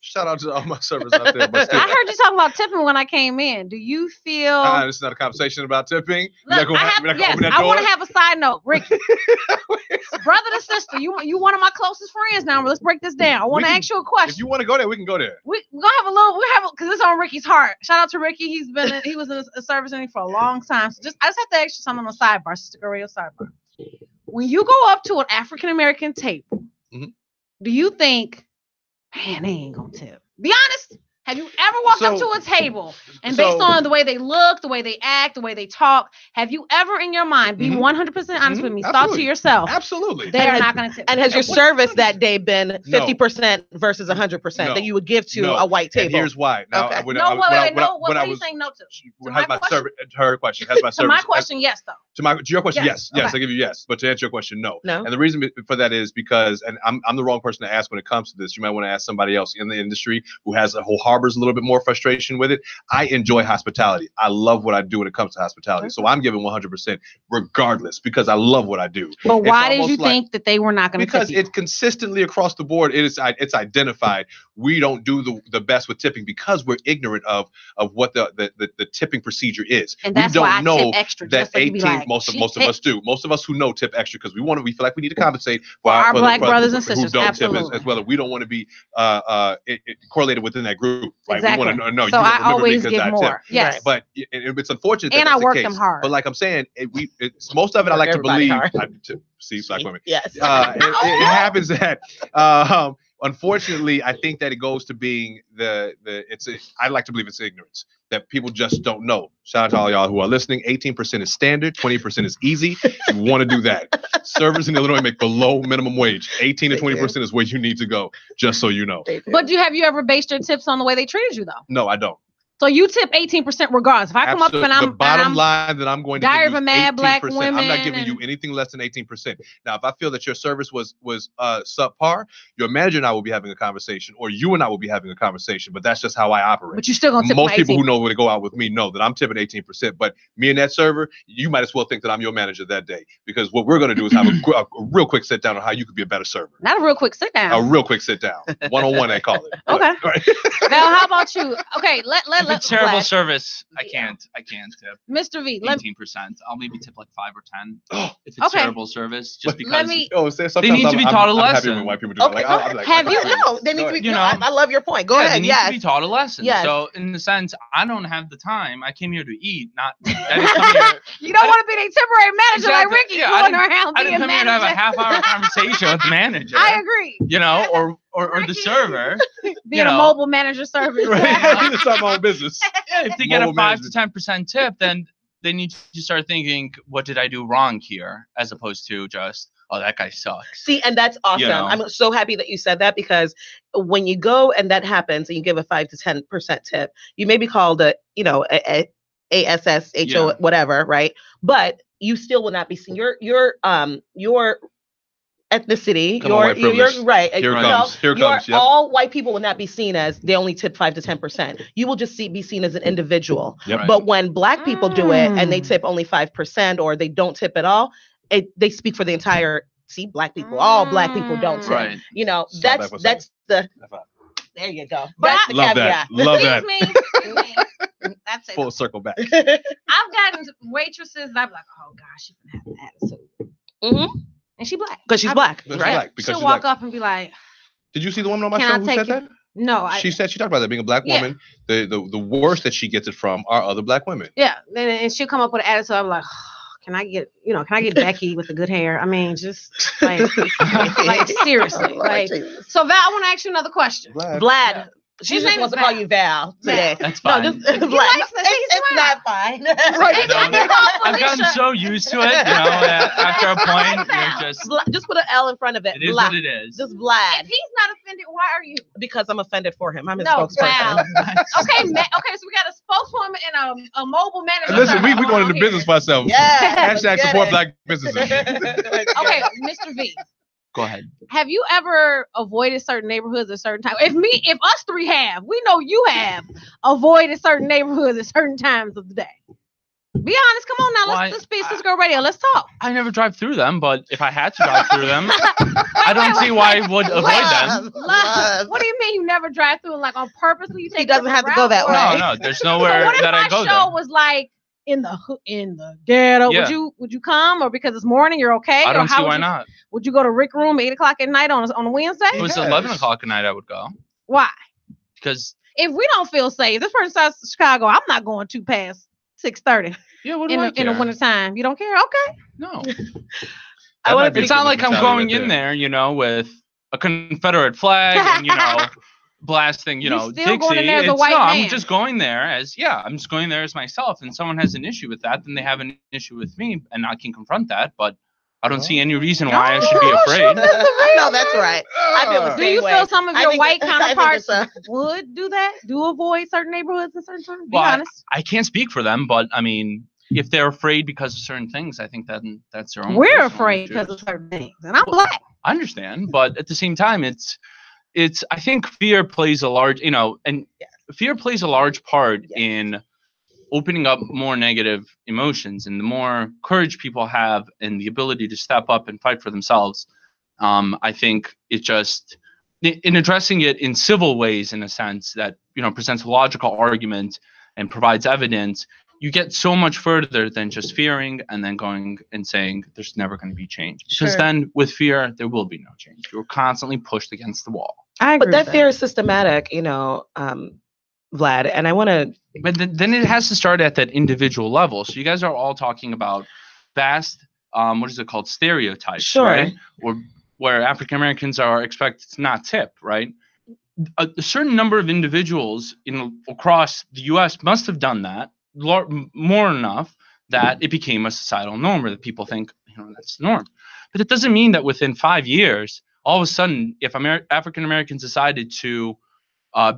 Shout out to all my servers out there. But I heard you talking about tipping when I came in. Do you feel... this is not a conversation about tipping. Look, I want to have a side note. Ricky, brother to sister, you one of my closest friends now. Let's break this down. I want to ask you a question. If you want to go there, we can go there. We're going to have because it's on Ricky's heart. Shout out to Ricky. He was in a service industry for a long time. So I just have to ask you something on the sidebar, Sister Radio sidebar. When you go up to an African-American table, do you think, man, they ain't gonna tip? Be honest. Have you ever walked up to a table and based on the way they look, the way they act, the way they talk, have you ever in your mind, be 100% honest with me, thought to yourself, absolutely, they're not going to tip? And has your service that day been 50% versus 100% that you would give to a white table? And here's why. Now, what are you saying no to? Her question. Has my service? To my question, yes, though. To your question, yes. Yes, I give you yes. But to answer your question, no. And the reason for that is because, and I'm the wrong person to ask when it comes to this. You might want to ask somebody else in the industry who has a whole harbors a little bit more frustration with it. I enjoy hospitality. I love what I do when it comes to hospitality. So I'm giving 100% regardless because I love what I do. But why did you think that they were not going to tip? Because it's consistently across the board, it's identified. We don't do the best with tipping because we're ignorant of what the tipping procedure is. And that's we don't why I know tip extra, that 18. Like, most of us do. Most of us who know tip extra because we feel like we need to compensate for our black brothers and sisters who don't tip as well. We don't want to be correlated within that group. Right? Exactly. We want to know. So I always give more. Yes. Right. But it's unfortunate. And I work them hard. But like I'm saying, it's most of it I like to believe. See, black women. Yes. It happens that unfortunately, I think that it goes to being I like to believe it's ignorance that people just don't know. Shout out to all y'all who are listening. 18% is standard, 20% is easy. You want to do that. Servers in Illinois make below minimum wage. 18 to 20% is where you need to go, just so you know. But have you ever based your tips on the way they treated you, though? No, I don't. So you tip 18% regardless. If I come up and I'm the bottom line that I'm going to dire give you mad black 18%. women. I'm not giving you anything less than 18%. Now, if I feel that your service was subpar, your manager and I will be having a conversation, or you and I will be having a conversation. But that's just how I operate. But you're still gonna tip most people 18%. who know when they go out with me know that I'm tipping 18%. But me and that server, you might as well think that I'm your manager that day, because what we're going to do is have a real quick sit down on how you could be a better server. Not a real quick sit down. A real quick sit down, 1-on-1 they call it. Okay. Right. Now, how about you? Okay, let's terrible service. I can't tip. Mr. V, 18%. I'll maybe tip like 5 or 10. If it's Okay. terrible service, just because me- they need to be taught a I'm happy lesson. when white people do Okay. it. Like, I'm like, Have I'm you? like, No, they need to be. You know, I love your point. Go They ahead. need Yes. to be taught a lesson. Yes. So in the sense, I don't have the time. I came here to eat, not. I didn't come here. You don't want to be the temporary manager like Exactly. Ricky Yeah, going around I being didn't come here to have a manager. half-hour conversation with the manager. I agree. You know, or the server. Being a mobile manager service. right. I need to start my own business. Yeah, if they get a Mobile 5 to management. 10% tip, then they need to start thinking, what did I do wrong here, as opposed to just, oh, that guy sucks. See, and that's awesome. You know. I'm so happy that you said that, because when you go and that happens and you give a 5 to 10% tip, you may be called a ASS, HO, Yeah. whatever, right? But you still will not be seen. Your ethnicity, Come on, white you're privilege. right. Here it you comes. Here it comes. Yep. All white people will not be seen as they only tip 5 to 10%. You will just be seen as an individual. Yep. Right. But when black people do it and they tip only 5% or they don't tip at all, they speak for the entire. See, black people, all black people don't tip. Right. You know, Stop that for a that's the. That's fine. There you go. But That's the Love caveat. that. Love that. Excuse me. That's it. Full circle back. I've gotten waitresses that I'm like, oh gosh, she can have an attitude. Mm-hmm. And she black. Because she's black, Because right? she's black. Because She'll she's walk black. up and be like, Did you see the woman on my Can I show who take said you- that? no. She talked about that, being a black Yeah. woman. The worst that she gets it from are other black women. Yeah. And she'll come up with an attitude. I'm like, can I get Becky with the good hair? I mean, just like seriously. Like, so Val, I want to ask you another question. Vlad. She His just name wants is to call Val. you Val today. That's No, fine. just He Vlad. likes it. He's It's smart. not fine. Maybe I can call I've gotten Felicia. so used to it, after a point, you're just, Just put an L in front of it. it is Vlad. what it is. Just Vlad. If he's not offended, why are you? Because I'm offended for him. I'm his No, spokesperson. Val. Okay, so we got a spokeswoman and a mobile manager. And listen, we going going on into here. business for ourselves. Yeah. Hashtag get support it. black businesses. Okay, Mr. V. Go ahead. Have you ever avoided certain neighborhoods at certain times? If us three have, we know you have avoided certain neighborhoods at certain times of the day. Be honest. Come on now. Let's speak. Let's go radio. Let's talk. I never drive through them, but if I had to drive through them, I don't see why I would avoid them. Love. What do you mean you never drive through like on purposely? You take doesn't have to go that way. No, there's So nowhere what if that my I go show there. was like in the ghetto? Yeah. Would you come, or because it's morning you're okay? I Or don't see how why would you- not. Would you go to Rick Room 8:00 at night on a Wednesday? If it was 11 o'clock at night, I would go. Why? Because, If we don't feel safe, this person starts Chicago, I'm not going too past 6:30 yeah, what do in I the care? wintertime. You don't care? Okay. No. I wanna be It's not like I'm mentality going right in there, with a Confederate flag and, blasting, You still Dixie. going in there as a It's- white no, man. I'm just going there I'm just going there as myself. And someone has an issue with that, then they have an issue with me, and I can confront that. But I don't see any reason why I should be afraid. No, that's right. I feel the Do same you way. feel some of I your think white I think counterparts it's would do that? Do avoid certain neighborhoods at certain times? Be Well, honest. I can't speak for them, but I mean, if they're afraid because of certain things, I think that's their own. We're personal afraid issues. because of certain things, and I'm black. I understand, but at the same time, it's. I think fear plays a large, and fear plays a large part in opening up more negative emotions, and the more courage people have and the ability to step up and fight for themselves. I think it just in addressing it in civil ways, in a sense that presents a logical argument and provides evidence. You get so much further than just fearing and then going and saying there's never going to be change. Because then with fear, there will be no change. You're constantly pushed against the wall. I agree. But that fear is systematic, Vlad. And I want to. But then it has to start at that individual level. So you guys are all talking about vast, what is it called, stereotypes, Sure. right? Or where African Americans are expected to not tip, right? A certain number of individuals across the U.S. must have done that more enough that it became a societal norm, where that people think that's the norm. But it doesn't mean that within 5 years, all of a sudden, if African Americans decided to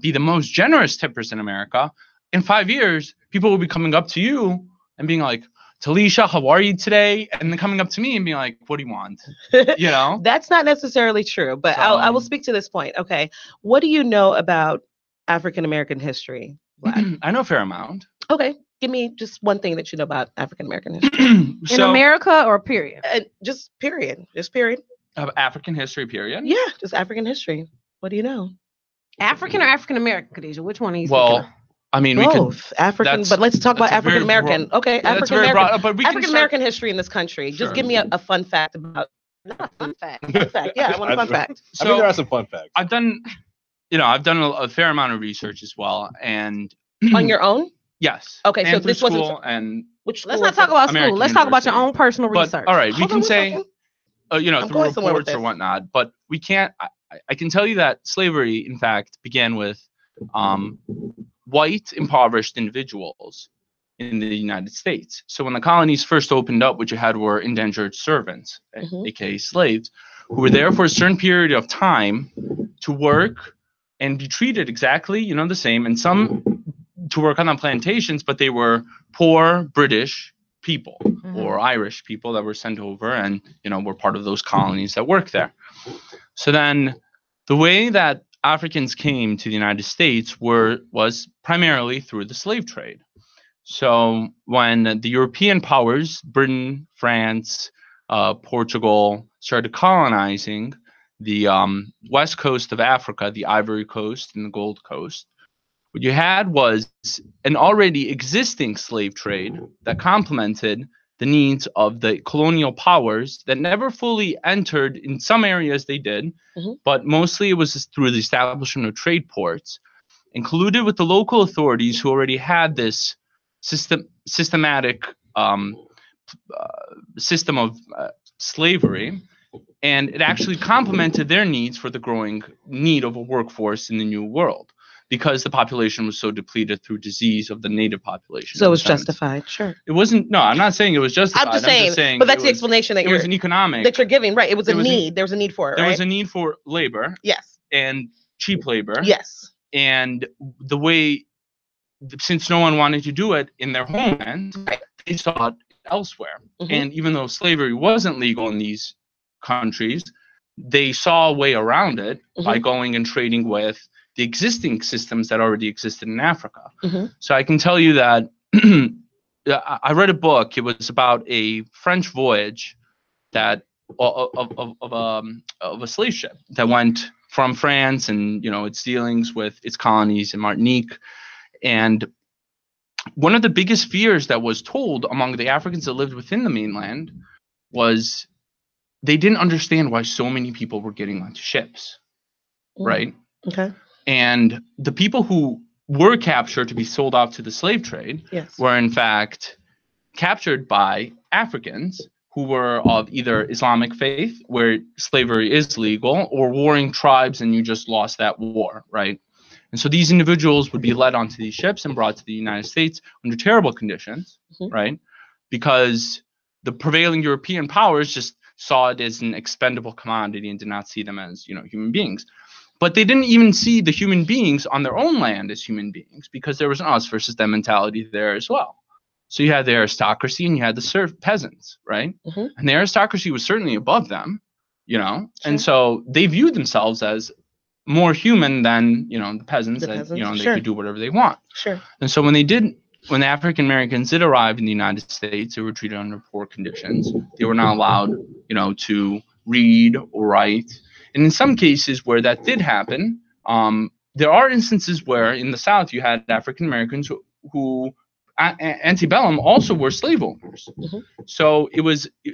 be the most generous tippers in America, in 5 years, people will be coming up to you and being like, Talisha, how are you today? And then coming up to me and being like, what do you want? You know? That's not necessarily true, but So, I will speak to this point. Okay. What do you know about African American history, Vlad? I know a fair amount. Okay. Give me just one thing that you know about African American history. In America or period? Just period. Just period. Of African history, period? Yeah, just African history. What do you know? African or African American, Kadijat? Which one are you Well, thinking of? I mean, both African, but let's talk about African American. Okay, African American. African American history in this country. Sure. Just give me a fun fact about. Not a fun fact. Fun fact. Yeah, I want a fun fact. So, I mean, there are some fun facts. I've done a fair amount of research as well, and on your own. Yes. Okay, so this wasn't. And which let's not talk about school. Let's talk about your own personal research. All right, we can say, through reports or whatnot, but we can't. I can tell you that slavery, in fact, began with white impoverished individuals in the United States. So when the colonies first opened up, what you had were indentured servants, aka slaves, who were there for a certain period of time to work and be treated exactly, the same, and some to work on the plantations, but they were poor British people or Irish people that were sent over and, were part of those colonies that worked there. So then the way that Africans came to the United States was primarily through the slave trade. So when the European powers, Britain, France, Portugal, started colonizing the west coast of Africa, the Ivory Coast and the Gold Coast, what you had was an already existing slave trade that complemented the needs of the colonial powers that never fully entered. In some areas they did, but mostly it was through the establishment of trade ports, and colluded with the local authorities who already had this systematic system of slavery, and it actually complemented their needs for the growing need of a workforce in the New World, because the population was so depleted through disease of the native population. So it was justified, sure. It wasn't, no, I'm not saying it was justified. I'm just saying but that's the explanation that was an economic. That you're giving, right. It was a need. There was a need for it, There was a need for labor. Yes. And cheap labor. Yes. And the way, since no one wanted to do it in their homeland, they sought elsewhere. And even though slavery wasn't legal in these countries, they saw a way around it by going and trading with the existing systems that already existed in Africa. So I can tell you that I read a book. It was about a French voyage that of a slave ship that went from France and its dealings with its colonies in Martinique. And one of the biggest fears that was told among the Africans that lived within the mainland was they didn't understand why so many people were getting onto ships, right? Okay. And the people who were captured to be sold off to the slave trade were in fact captured by Africans who were of either Islamic faith, where slavery is legal, or warring tribes, and you just lost that war, right? And so these individuals would be led onto these ships and brought to the United States under terrible conditions, right? Because the prevailing European powers just saw it as an expendable commodity and did not see them as, human beings. But they didn't even see the human beings on their own land as human beings, because there was an us versus them mentality there as well. So you had the aristocracy and you had the peasants, right? And the aristocracy was certainly above them, and so they viewed themselves as more human than, the peasants, they could do whatever they want. And so when the African Americans did arrive in the United States, they were treated under poor conditions. They were not allowed, to read or write. And in some cases where that did happen, there are instances where in the South you had African Americans who antebellum also were slave owners. So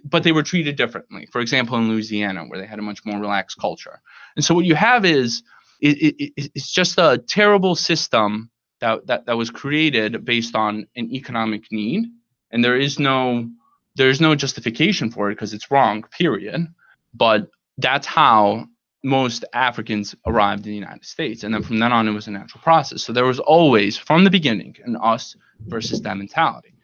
but they were treated differently. For example, in Louisiana, where they had a much more relaxed culture. And so what you have is it's just a terrible system that was created based on an economic need, and there is no justification for it because it's wrong, period. But that's how most Africans arrived in the United States. And then from then on, it was a natural process. So there was always, from the beginning, an us versus them mentality.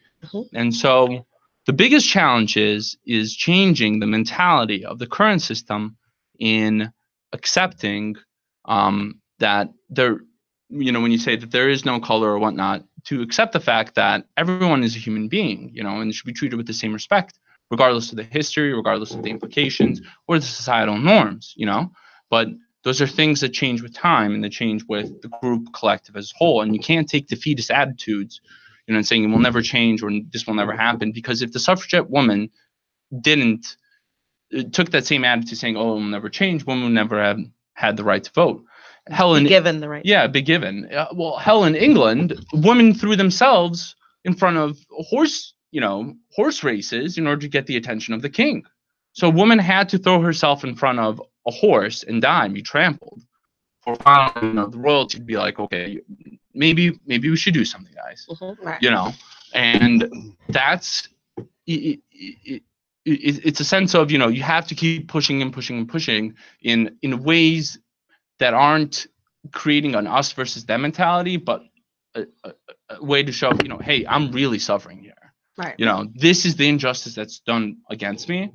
And so the biggest challenge is changing the mentality of the current system in accepting that there, when you say that there is no color or whatnot, to accept the fact that everyone is a human being, and should be treated with the same respect, regardless of the history, regardless of the implications or the societal norms, But those are things that change with time and they change with the group collective as a whole. And you can't take defeatist attitudes, and saying it will never change or this will never happen. Because if the suffragette woman took that same attitude saying, oh, it will never change, women would never have had the right to vote. Given the right. Yeah, be given. Hell, in England, women threw themselves in front of horse races in order to get the attention of the king. So a woman had to throw herself in front of a horse and die and be trampled for finally, the royalty to be like, okay, maybe we should do something, guys. Right. And that's it's a sense of, you have to keep pushing and pushing and pushing in ways that aren't creating an us versus them mentality, but a way to show, hey, I'm really suffering here. Right. This is the injustice that's done against me.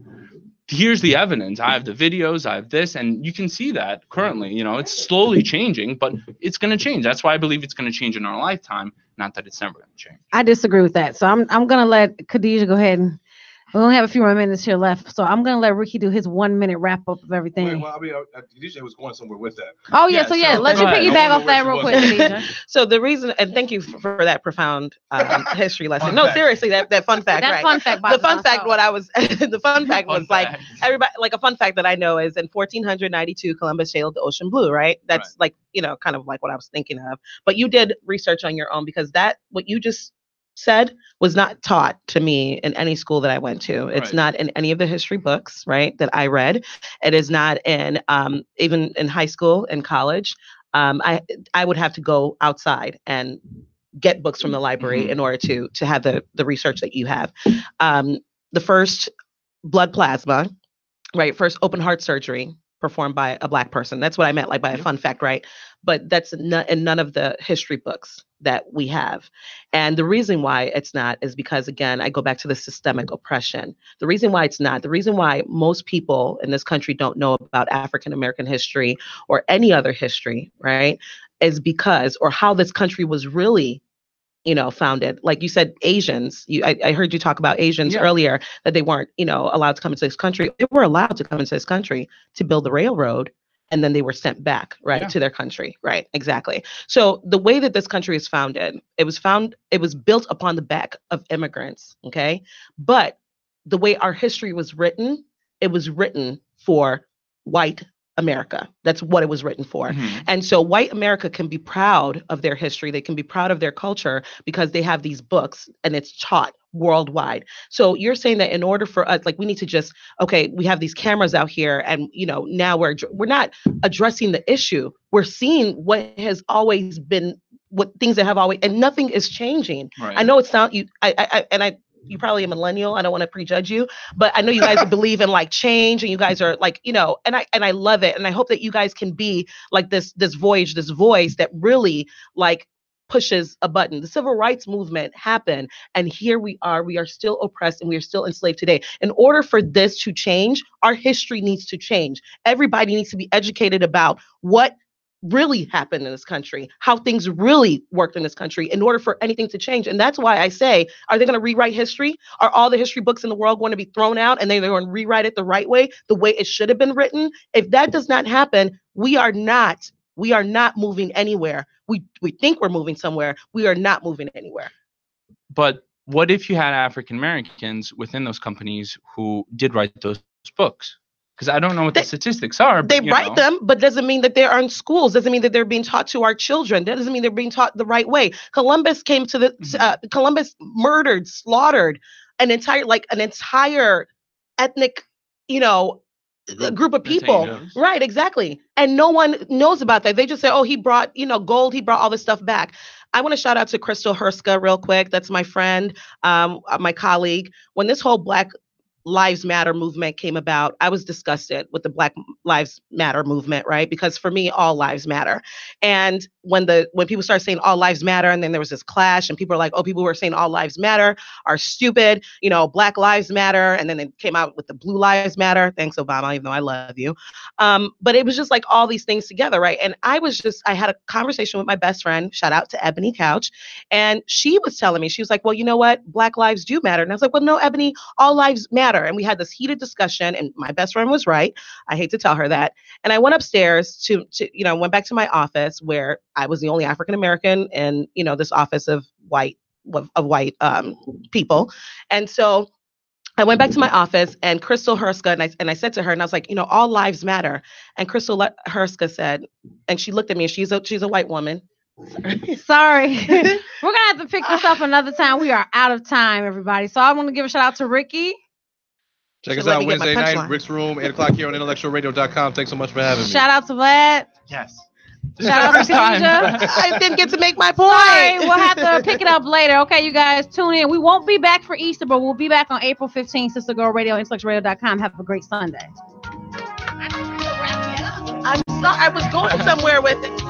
Here's the evidence. I have the videos, I have this, and you can see that currently, it's slowly changing, but it's going to change. That's why I believe it's going to change in our lifetime, not that it's never going to change. I disagree with that. So I'm going to let Kadijat go ahead and we only have a few more minutes here left, so I'm going to let Ricky do his 1 minute wrap up of everything. DJ was going somewhere with that. Oh, yeah. So let's you piggyback off that real quick, Kadijat. So the reason, and thank you for that profound history lesson. No, seriously, that fun fact, right? Fun fact. The fun fact, the fun fact was like, everybody, like a fun fact that I know is in 1492, Columbus sailed the ocean blue, right? That's like, kind of like what I was thinking of. But you did research on your own because what you just said was not taught to me in any school that I went to. It's not in any of the history books, right, that I read. It is not in even in high school and college. I would have to go outside and get books from the library in order to have the research that you have. The first blood plasma, right, first open heart surgery performed by a Black person. That's what I meant, like by a fun fact, right? But that's in none of the history books that we have. And the reason why it's not is because, again, I go back to the systemic oppression. The reason why it's not, the reason why most people in this country don't know about African-American history or any other history, right, is because, or how this country was really founded. Like you said, Asians, I heard you talk about Asians earlier, that they weren't, allowed to come into this country. They were allowed to come into this country to build the railroad, and then they were sent back, right, to their country. Right, exactly. So the way that this country is founded, it was built upon the back of immigrants, okay? But the way our history was written, it was written for white America. That's what it was written for. And so white America can be proud of their history. They can be proud of their culture because they have these books and it's taught worldwide. So you're saying that in order for us, like, we need to just, okay, we have these cameras out here and, now we're not addressing the issue. We're seeing what has always been, what things that have always, and nothing is changing. Right. I know it's not you. You probably a millennial. I don't want to prejudge you, but I know you guys believe in like change, and you guys are like, and I love it. And I hope that you guys can be like this voice that really like pushes a button. The civil rights movement happened, and here we are still oppressed and we are still enslaved today. In order for this to change, our history needs to change. Everybody needs to be educated about what really happened in this country, how things really worked in this country in order for anything to change. And that's why I say, are they going to rewrite history? Are all the history books in the world going to be thrown out and they're going to rewrite it the right way, the way it should have been written? If that does not happen, we are not moving anywhere. We think we're moving somewhere. We are not moving anywhere. But what if you had African Americans within those companies who did write those books? Because I don't know what the statistics are. But, they write them, but doesn't mean that they're in schools. Doesn't mean that they're being taught to our children. That doesn't mean they're being taught the right way. Columbus came to the Columbus murdered, slaughtered an entire ethnic, group of people. Right, exactly. And no one knows about that. They just say, oh, he brought, gold. He brought all this stuff back. I want to shout out to Crystal Herska real quick. That's my friend, my colleague. When this whole Black Lives Matter movement came about, I was disgusted with the Black Lives Matter movement, right? Because for me, all lives matter. And when people started saying all lives matter, and then there was this clash, and people are like, oh, people who are saying all lives matter are stupid, Black Lives Matter. And then they came out with the Blue Lives Matter. Thanks, Obama, even though I love you. But it was just like all these things together, right? And I had a conversation with my best friend, shout out to Ebony Couch. And she was telling me, she was like, well, you know what? Black lives do matter. And I was like, well, no, Ebony, all lives matter. And we had this heated discussion, and my best friend was right. I hate to tell her that. And I went upstairs to went back to my office, where I was the only African American in, this office of white people. And so I went back to my office, and Crystal Herska, and I said to her, and I was like, all lives matter. And Crystal Herska said, and she looked at me, and she's a white woman. Sorry. We're gonna have to pick this up another time. We are out of time, everybody. So I want to give a shout out to Ricky. Check us out Wednesday night, Rick's Room, 8 o'clock here on IntellectualRadio.com. Thanks so much for having me. Shout out to Vlad. Yes. Shout out to Kadijat. I didn't get to make my point. Sorry, we'll have to pick it up later. Okay, you guys, tune in. We won't be back for Easter, but we'll be back on April 15th. Sister Girl Radio, IntellectualRadio.com. Have a great Sunday. I'm sorry, I was going somewhere with it.